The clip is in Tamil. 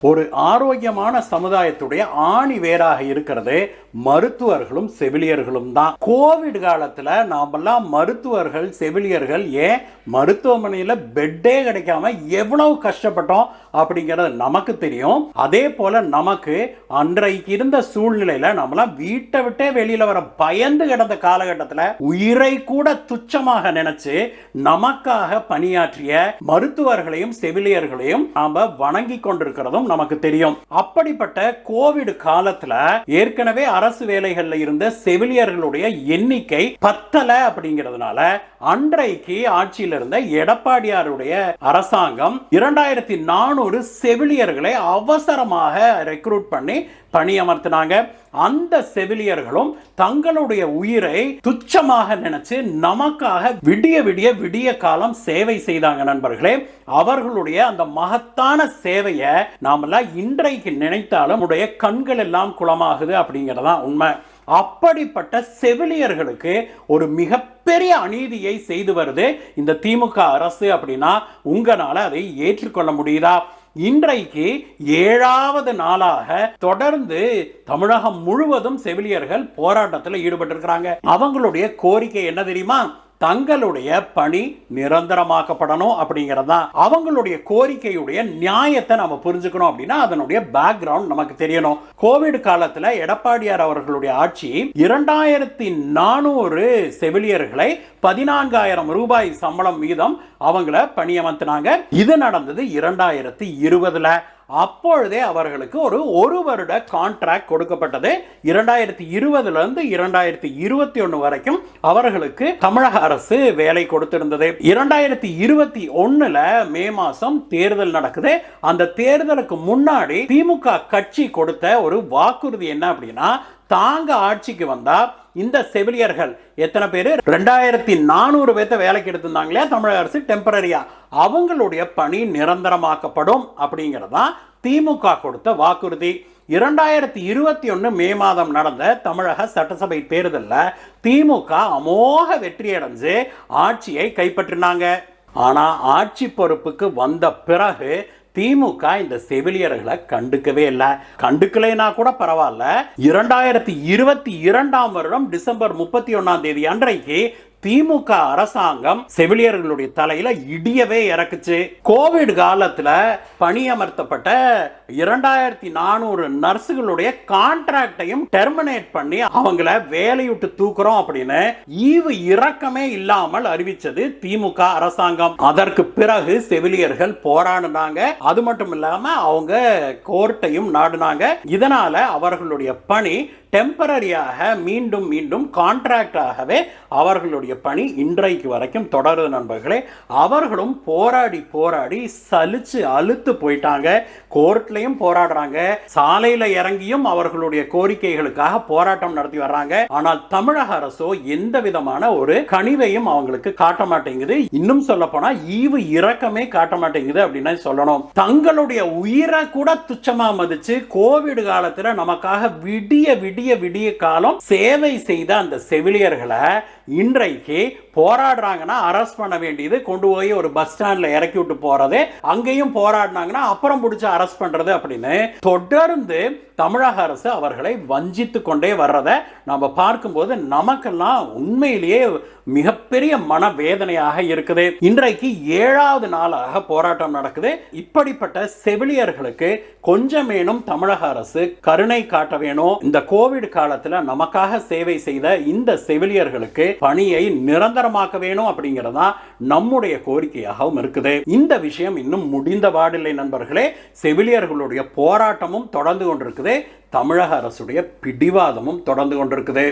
ஒரு ஆரோக்கியமான சமுதாயத்துடைய ஆணி வேராக இருக்கிறது மருத்துவர்களும் செவிலியர்களும் தான். கோவிட் காலத்துல நாமெல்லாம் மருத்துவர்கள் செவிலியர்கள் ஏன் மருத்துவமனையில பெட்டே கிடைக்காம எவ்வளவு கஷ்டப்பட்டோம் அப்படிங்கிறது நமக்கு தெரியும். அதே போல நமக்கு அன்றைக்கு இருந்த சூழ்நிலையில நம்மளாம் வீட்டை விட்டே வெளியில வர பயந்து கிடந்த காலகட்டத்தில் உயிரை கூட துச்சமாக நினைச்சு நமக்காக பணியாற்றிய மருத்துவர்களையும் செவிலியர்களையும் நாம வணங்கி கொண்டிருக்கிறதும் நமக்கு தெரியும். அப்படிப்பட்ட கோவிட் காலத்துல ஏற்கனவே அரசு வேலைகள்ல இருந்த செவிலியர்களுடைய எண்ணிக்கை பத்தல அப்படிங்கிறதுனால அன்றைக்கு ஆட்சியில் இருந்த எடப்பாடியாருடைய அரசாங்கம் 2400 செவிலியர்களை அவசரமாக ரெக்ரூட் பண்ணி பணியமர்த்தினாங்க. அந்த செவிலியர்களும் தங்களுடைய உயிரை துச்சமாக நினைச்சு நமக்காக விடிய விடிய விடிய காலம் சேவை செய்தாங்க நண்பர்களே. அவர்களுடைய அந்த மகத்தான சேவையை நாமெல்லாம் இன்றைக்கு நினைத்தாலும் உடைய கண்கள் எல்லாம் குளமாகுது அப்படிங்கிறதா உண்மை. அப்படிப்பட்ட செவிலியர்களுக்கு ஒரு மிகப்பெரிய அநீதியை செய்து வருது இந்த திமுக அரசு அப்படின்னா உங்களால அதை ஏற்றுக்கொள்ள முடியுதா? இன்றைக்கு 7வது நாளாக தொடர்ந்து தமிழகம் முழுவதும் செவிலியர்கள் போராட்டத்தில் ஈடுபட்டிருக்கிறாங்க. அவங்களுடைய கோரிக்கை என்ன தெரியுமா? தங்களுடைய பணி நிரந்தரமாக்கப்படணும் அப்படிங்கிறதா அவங்களுடைய கோரிக்கையுடைய நியாயத்தை நம்ம புரிஞ்சுக்கணும். அப்படின்னா அதனுடைய பேக்ரவுண்ட் நமக்கு தெரியணும். கோவிட் காலத்துல எடப்பாடியார் அவர்களுடைய ஆட்சி 2400 செவிலியர்களை 14,000 ரூபாய் சம்பளம் வீதம் அவங்கள பணியமர்த்தினாங்க. இது நடந்தது 2020. அப்பொழுதே அவர்களுக்கு ஒரு வருட கான்ட்ராக்ட் கொடுக்கப்பட்டது. 2020 இருந்து 2021 வரைக்கும் அவர்களுக்கு தமிழக அரசு வேலை கொடுத்திருந்தது. 2021 மே மாசம் தேர்தல் நடக்குது. அந்த தேர்தலுக்கு முன்னாடி திமுக கட்சி கொடுத்த ஒரு வாக்குறுதி என்ன அப்படின்னா, தாங்க ஆட்சிக்கு வந்தா இந்த செவிலியர்கள் எத்தனை பேர் 2400 பேர்த்த வேலைக்கு எடுத்திருந்தாங்களே தமிழக அரசு டெம்பரரியா, அவங்களுடைய பணி நிரந்தரமாக்கப்படும் அப்படிங்கிறதா திமுக கொடுத்த வாக்குறுதி. 2021 மே மாதம் நடந்த தமிழக சட்டசபை தேர்தலில் திமுக அமோக வெற்றி அடைஞ்சு ஆட்சியை கைப்பற்றினாங்க. ஆனா ஆட்சி பொறுப்புக்கு வந்த பிறகு திமுக இந்த செவிலியர்களை கண்டுக்கவே இல்லை. கண்டுக்கலைனா கூட பரவாயில்ல, 2022 வருடம் டிசம்பர் 31 அன்றைக்கு திமுக அரசாங்கம் செவிலியர்களுடைய தலையில இடியவே இறக்குச்சு. கோவிட் காலத்துல பணியமர்த்தப்பட்ட 2400 நர்சுகளுடைய கான்ட்ராக்டையும் டெர்மினேட் பண்ணி அவங்கள வேலையிட்டு தூக்குறோம் அப்படின்னு ஈவு இரக்கமே இல்லாமல் அறிவிச்சது திமுக அரசாங்கம். அதற்கு பிறகு செவிலியர்கள் போராடினாங்க. அது மட்டும் இல்லாம அவங்க கோர்ட்டையும் நாடினாங்க. இதனால அவர்களுடைய பணி டெம்பரரியாக மீண்டும் மீண்டும் கான்ட்ராக்டாகவே அவர்களுடைய பணி இன்றைக்கு வரைக்கும் தொடருது நண்பர்களே. அவர்களும் போராடி போராடி சலிச்சு அலுத்து போயிட்டாங்க. கோர்ட்லயும் போராடுறாங்க, சாலையில இறங்கியும் அவர்களுடைய கோரிக்கைகளுக்காக போராட்டம் நடத்தி வர்றாங்க. ஆனால் தமிழக அரசோ எந்த விதமான ஒரு கனிவையும் அவங்களுக்கு காட்ட மாட்டேங்குது. இன்னும் சொல்ல போனா ஈவு இரக்கமே காட்ட மாட்டேங்குது அப்படின்னு சொல்லணும். தங்களுடைய உயிரை கூட துச்சமா மதிச்சு கோவிட் காலத்துல நமக்காக விடிய காலம் சேவை செய்த அந்த செவிலியர்களை இன்றைக்கு போராடுறாங்கன்னா அரெஸ்ட் பண்ண வேண்டியது, கொண்டு போய் ஒரு பஸ் ஸ்டாண்ட்ல இறக்கி விட்டு போறது, அங்கேயும் போராடினாங்கன்னா அப்புறம் பிடிச்சு அரெஸ்ட் பண்றது அப்படின்னு தொடர்ந்து தமிழக அரசு அவர்களை வஞ்சித்து கொண்டே வர்றதை நம்ம பார்க்கும்போது நமக்கெல்லாம் உண்மையிலேயே மிகப்பெரிய மனவேதனையாக இருக்குது. இன்றைக்கு 7வது நாளாக போராட்டம் நடக்குது. இப்படிப்பட்ட செவிலியர்களுக்கு கொஞ்சமேனும் தமிழக அரசு கருணை காட்ட வேணும். இந்த கோவிட் காலத்துல நமக்காக சேவை செய்த இந்த செவிலியர்களுக்கு பணியை நிரந்தரமாக்க வேணும் அப்படிங்கிறதா நம்முடைய கோரிக்கையாகவும் இருக்குது. இந்த விஷயம் இன்னும் முடிந்த பாடில்லை நண்பர்களே. செவிலியர்களுடைய போராட்டமும் தொடர்ந்து கொண்டிருக்குது. தமிழக அரசுடைய பிடிவாதமும் தொடர்ந்து கொண்டிருக்குது.